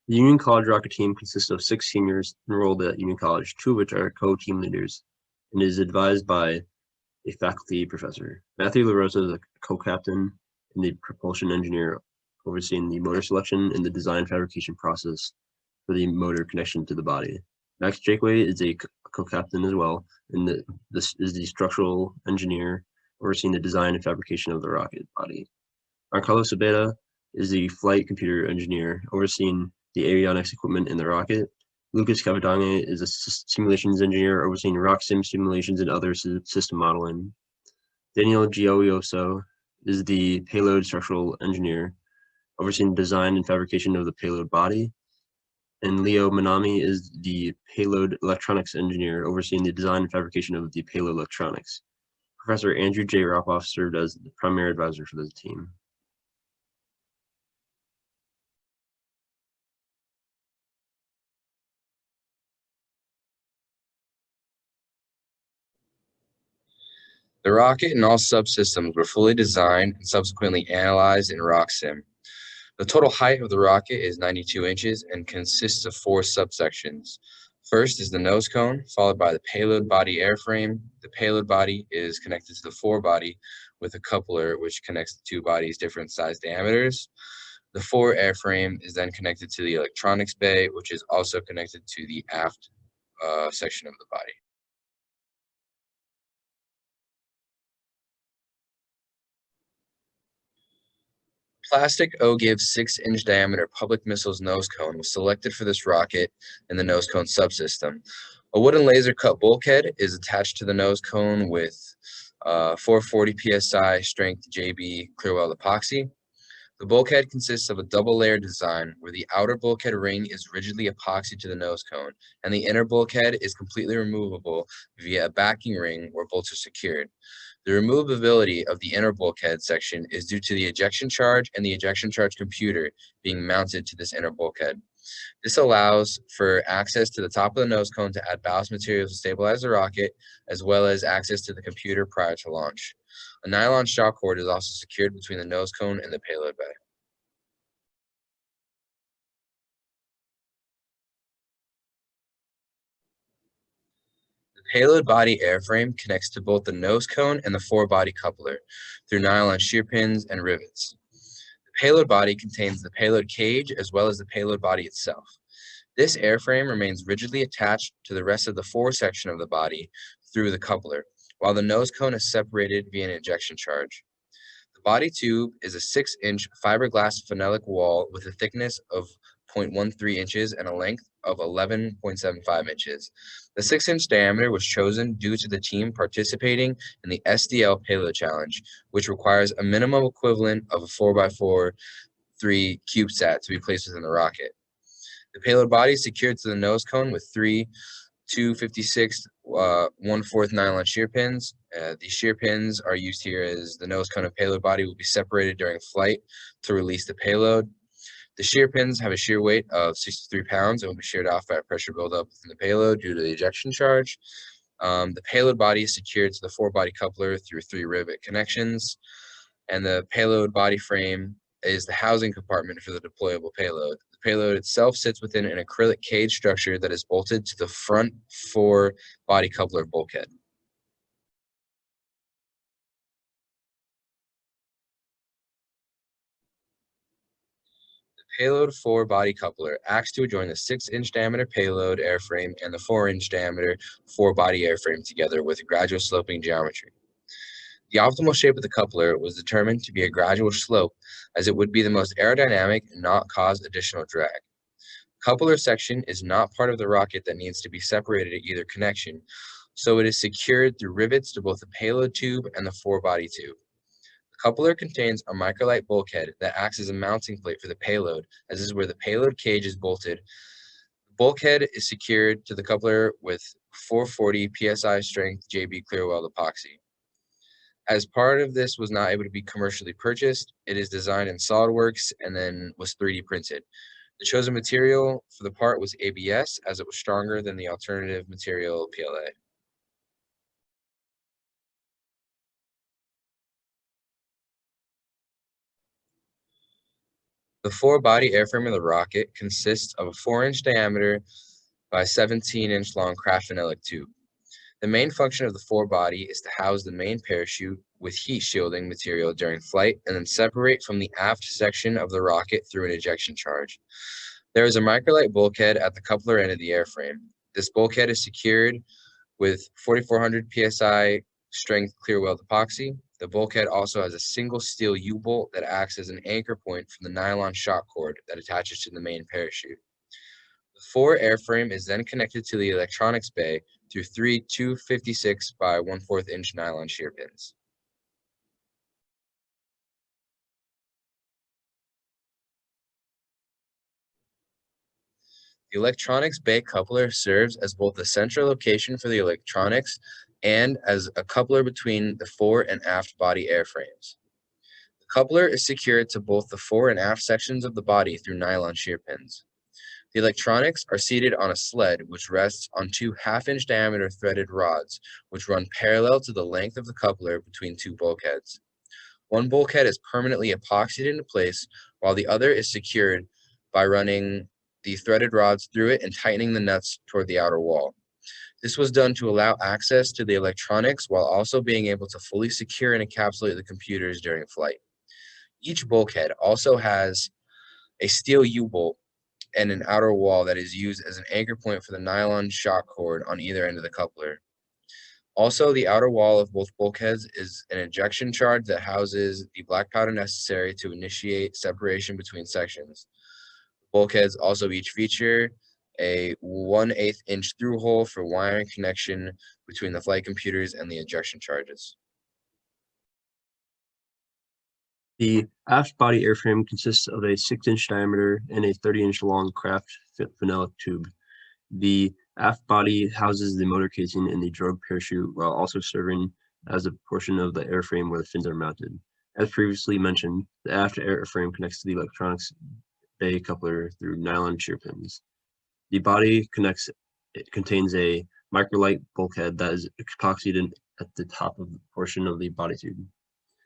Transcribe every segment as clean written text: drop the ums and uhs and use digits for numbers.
The Union College rocket team consists of 6 seniors enrolled at Union College, 2 of which are co-team leaders, and is advised by a faculty professor. Matthew LaRosa is a co-captain and the propulsion engineer overseeing the motor selection and the design fabrication process for the motor connection to the body. Max Jakeway is a co-captain as well, and this is the structural engineer overseeing the design and fabrication of the rocket body. Giancarlo Sabeta is the flight computer engineer overseeing the avionics equipment in the rocket. Lucas Cavadange is a simulations engineer overseeing rock sim simulations and other system modeling. Daniel Gioioso is the payload structural engineer overseeing design and fabrication of the payload body. And Leo Manami is the payload electronics engineer overseeing the design and fabrication of the payload electronics. Professor Andrew J. Ropoff served as the primary advisor for the team. The rocket and all subsystems were fully designed and subsequently analyzed in RockSim. The total height of the rocket is 92 inches and consists of 4 subsections. First is the nose cone, followed by the payload body airframe. The payload body is connected to the forebody with a coupler which connects the 2 bodies' different size diameters. The fore airframe is then connected to the electronics bay, which is also connected to the aft section of the body. Plastic OGIV 6-inch diameter public missiles nose cone was selected for this rocket in the nose cone subsystem. A wooden laser cut bulkhead is attached to the nose cone with 440 psi strength JB Clearwell epoxy. The bulkhead consists of a double layer design where the outer bulkhead ring is rigidly epoxied to the nose cone, and the inner bulkhead is completely removable via a backing ring where bolts are secured. The removability of the inner bulkhead section is due to the ejection charge and the ejection charge computer being mounted to this inner bulkhead. This allows for access to the top of the nose cone to add ballast materials to stabilize the rocket, as well as access to the computer prior to launch. A nylon shock cord is also secured between the nose cone and the payload bay. The payload body airframe connects to both the nose cone and the forebody coupler through nylon shear pins and rivets. The payload body contains the payload cage as well as the payload body itself. This airframe remains rigidly attached to the rest of the fore section of the body through the coupler, while the nose cone is separated via an ejection charge. The body tube is a 6-inch fiberglass phenolic wall with a thickness of 0.13 inches and a length of 11.75 inches. The 6-inch diameter was chosen due to the team participating in the SDL Payload Challenge, which requires a minimum equivalent of a 4x4 3 CubeSat to be placed within the rocket. The payload body is secured to the nose cone with 3 256 1/4 nylon shear pins. These shear pins are used here as the nose cone and payload body will be separated during flight to release the payload. The shear pins have a shear weight of 63 pounds and will be sheared off by a pressure buildup within the payload due to the ejection charge. The payload body is secured to the forebody coupler through 3 rivet connections, and the payload body frame is the housing compartment for the deployable payload. The payload itself sits within an acrylic cage structure that is bolted to the front forebody coupler bulkhead. Payload forebody coupler acts to join the 6-inch diameter payload airframe and the 4-inch diameter forebody airframe together with gradual sloping geometry. The optimal shape of the coupler was determined to be a gradual slope, as it would be the most aerodynamic and not cause additional drag. Coupler section is not part of the rocket that needs to be separated at either connection, so it is secured through rivets to both the payload tube and the forebody tube. The coupler contains a microlight bulkhead that acts as a mounting plate for the payload, as is where the payload cage is bolted. The bulkhead is secured to the coupler with 440 psi strength JB Clearwell epoxy. As part of this was not able to be commercially purchased, it is designed in SolidWorks and then was 3D printed. The chosen material for the part was ABS, as it was stronger than the alternative material PLA. The four-body airframe of the rocket consists of a 4-inch diameter by 17-inch long craft phenolic tube. The main function of the four-body is to house the main parachute with heat shielding material during flight and then separate from the aft section of the rocket through an ejection charge. There is a microlight bulkhead at the coupler end of the airframe. This bulkhead is secured with 4,400 psi strength clear weld epoxy. The bulkhead also has a single steel U-bolt that acts as an anchor point for the nylon shock cord that attaches to the main parachute. The fore airframe is then connected to the electronics bay through three 256 by 1/4 inch nylon shear pins. The electronics bay coupler serves as both the central location for the electronics and as a coupler between the fore and aft body airframes. The coupler is secured to both the fore and aft sections of the body through nylon shear pins. The electronics are seated on a sled which rests on two 1/2-inch diameter threaded rods which run parallel to the length of the coupler between two bulkheads. One bulkhead is permanently epoxied into place while the other is secured by running the threaded rods through it and tightening the nuts toward the outer wall. This was done to allow access to the electronics while also being able to fully secure and encapsulate the computers during flight. Each bulkhead also has a steel U-bolt and an outer wall that is used as an anchor point for the nylon shock cord on either end of the coupler. Also, the outer wall of both bulkheads is an ejection charge that houses the black powder necessary to initiate separation between sections. Bulkheads also each feature a 1/8 inch through hole for wiring connection between the flight computers and the ejection charges. The aft body airframe consists of a 6-inch diameter and a 30-inch long craft phenolic tube. The aft body houses the motor casing and the drogue parachute while also serving as a portion of the airframe where the fins are mounted. As previously mentioned, the aft airframe connects to the electronics bay coupler through nylon shear pins. The body contains a microlight bulkhead that is epoxied at the top of the portion of the body tube.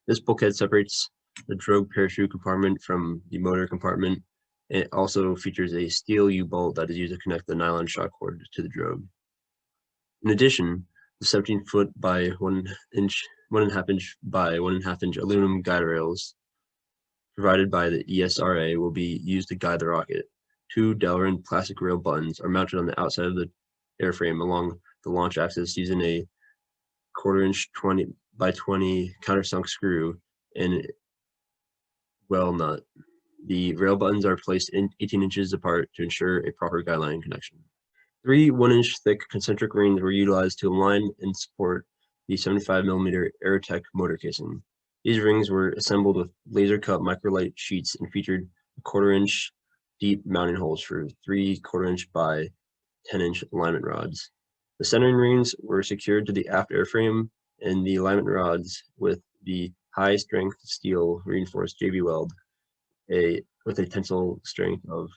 This bulkhead separates the drogue parachute compartment from the motor compartment. It also features a steel U-bolt that is used to connect the nylon shock cord to the drogue. In addition, the 17-foot by 1.5 inch by 1.5 inch aluminum guide rails provided by the ESRA will be used to guide the rocket. Two Delrin plastic rail buttons are mounted on the outside of the airframe along the launch axis using a 1/4 inch 20 by 20 countersunk screw and well nut. The rail buttons are placed 18 inches apart to ensure a proper guideline connection. Three 1-inch thick concentric rings were utilized to align and support the 75mm Aerotech motor casing. These rings were assembled with laser cut microlight sheets and featured 1/4 inch deep mounting holes for 3/4 inch by 10-inch alignment rods. The centering rings were secured to the aft airframe and the alignment rods with the high strength steel reinforced JB weld with a tensile strength of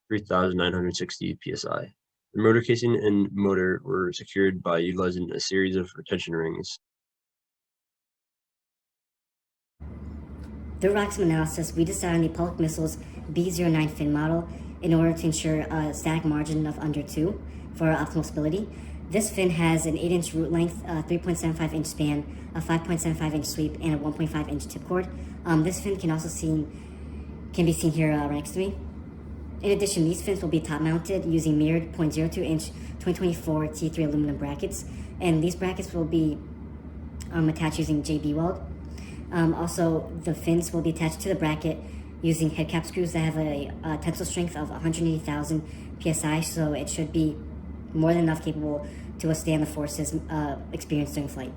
3,960 psi. The motor casing and motor were secured by utilizing a series of retention rings. Through ROXM analysis, we decided on the Polk Missiles B09 fin model in order to ensure a static margin of under 2 for optimal stability. This fin has an 8-inch root length, a 3.75-inch span, a 5.75-inch sweep, and a 1.5-inch tip cord. This fin can be seen here right next to me. In addition, these fins will be top-mounted using mirrored 0.02-inch 2024 T3 aluminum brackets, and these brackets will be attached using JB weld. Also, the fins will be attached to the bracket using head cap screws that have a tensile strength of 180,000 psi, so it should be more than enough capable to withstand the forces experienced during flight.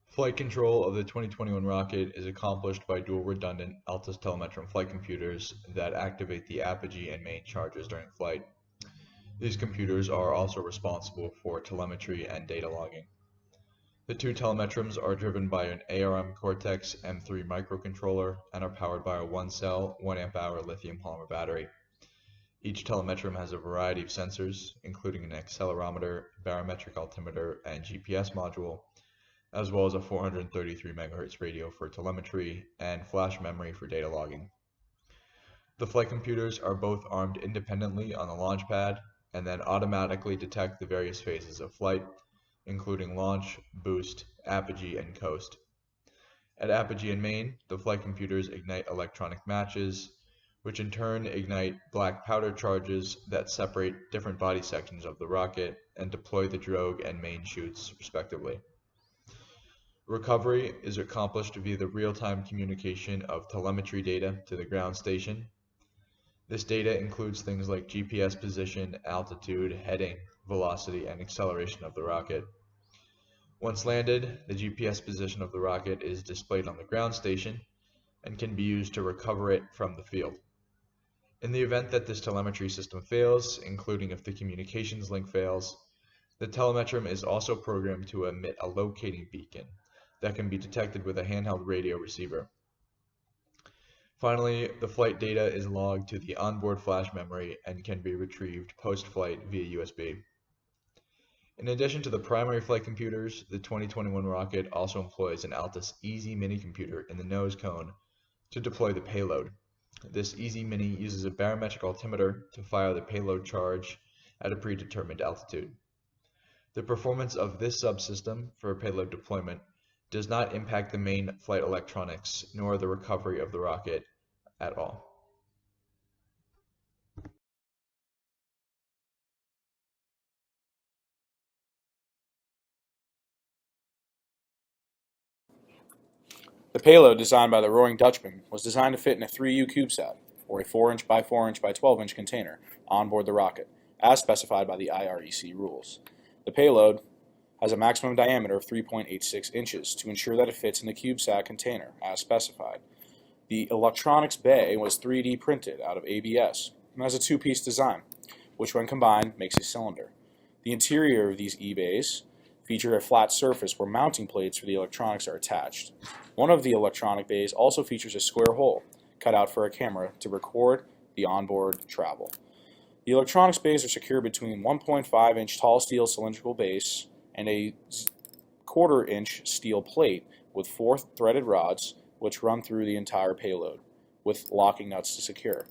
Flight control of the 2021 rocket is accomplished by dual redundant Altus Telemetrum flight computers that activate the apogee and main charges during flight. These computers are also responsible for telemetry and data logging. The two telemetrums are driven by an ARM Cortex M3 microcontroller and are powered by a 1-cell, 1 amp-hour lithium polymer battery. Each telemetrum has a variety of sensors, including an accelerometer, barometric altimeter, and GPS module, as well as a 433 MHz radio for telemetry and flash memory for data logging. The flight computers are both armed independently on the launch pad and then automatically detect the various phases of flight, including launch, boost, apogee, and coast. At apogee and main, the flight computers ignite electronic matches, which in turn ignite black powder charges that separate different body sections of the rocket and deploy the drogue and main chutes, respectively. Recovery is accomplished via the real-time communication of telemetry data to the ground station. This data includes things like GPS position, altitude, heading, velocity, and acceleration of the rocket. Once landed, the GPS position of the rocket is displayed on the ground station and can be used to recover it from the field. In the event that this telemetry system fails, including if the communications link fails, the telemetrum is also programmed to emit a locating beacon that can be detected with a handheld radio receiver. Finally, the flight data is logged to the onboard flash memory and can be retrieved post-flight via USB. In addition to the primary flight computers, the 2021 rocket also employs an Altus Easy Mini computer in the nose cone to deploy the payload. This Easy Mini uses a barometric altimeter to fire the payload charge at a predetermined altitude. The performance of this subsystem for payload deployment does not impact the main flight electronics nor the recovery of the rocket at all. The payload designed by the Roaring Dutchman was designed to fit in a 3U CubeSat, or a 4-inch by 4-inch by 12-inch container, on board the rocket, as specified by the IREC rules. The payload has a maximum diameter of 3.86 inches to ensure that it fits in the CubeSat container, as specified. The electronics bay was 3D printed out of ABS and has a two-piece design, which when combined makes a cylinder. The interior of these E-bays feature a flat surface where mounting plates for the electronics are attached. One of the electronic bays also features a square hole cut out for a camera to record the onboard travel. The electronics bays are secured between 1.5-inch tall steel cylindrical base and a 1/4-inch steel plate with 4 threaded rods which run through the entire payload, with locking nuts to secure.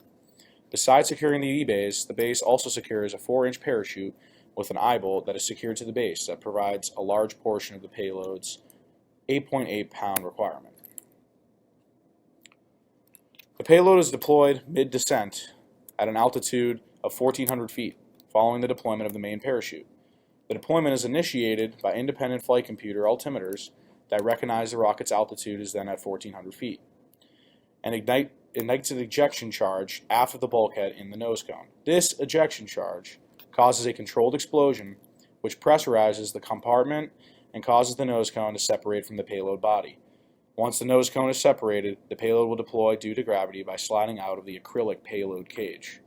Besides securing the E-bays, the base also secures a 4-inch parachute with an eye bolt that is secured to the base that provides a large portion of the payload's 8.8-pound requirement. The payload is deployed mid-descent at an altitude of 1,400 feet following the deployment of the main parachute. The deployment is initiated by independent flight computer altimeters that recognize the rocket's altitude is then at 1,400 feet and ignites an ejection charge aft of the bulkhead in the nose cone. This ejection charge causes a controlled explosion which pressurizes the compartment and causes the nose cone to separate from the payload body. Once the nose cone is separated, the payload will deploy due to gravity by sliding out of the acrylic payload cage.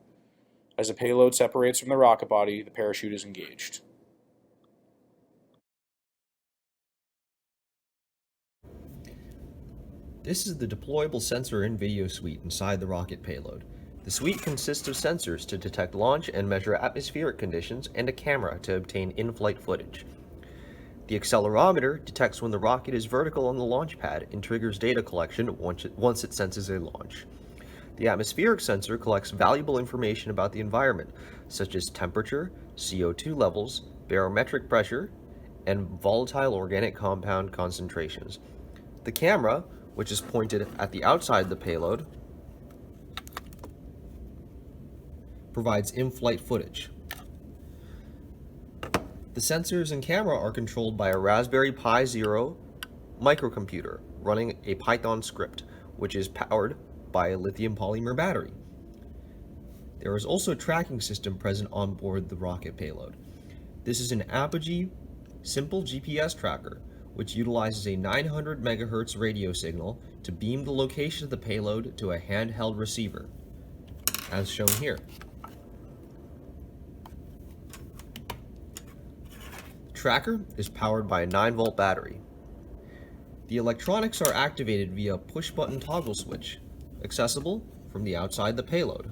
As the payload separates from the rocket body, the parachute is engaged. This is the deployable sensor and video suite inside the rocket payload. The suite consists of sensors to detect launch and measure atmospheric conditions and a camera to obtain in-flight footage. The accelerometer detects when the rocket is vertical on the launch pad and triggers data collection once it senses a launch. The atmospheric sensor collects valuable information about the environment, such as temperature, CO2 levels, barometric pressure, and volatile organic compound concentrations. The camera, which is pointed at the outside of the payload, provides in-flight footage. The sensors and camera are controlled by a Raspberry Pi Zero microcomputer running a Python script, which is powered by a lithium polymer battery. There is also a tracking system present on board the rocket payload. This is an Apogee simple GPS tracker, which utilizes a 900 MHz radio signal to beam the location of the payload to a handheld receiver, as shown here. The tracker is powered by a 9-volt battery. The electronics are activated via a push-button toggle switch, accessible from the outside the payload.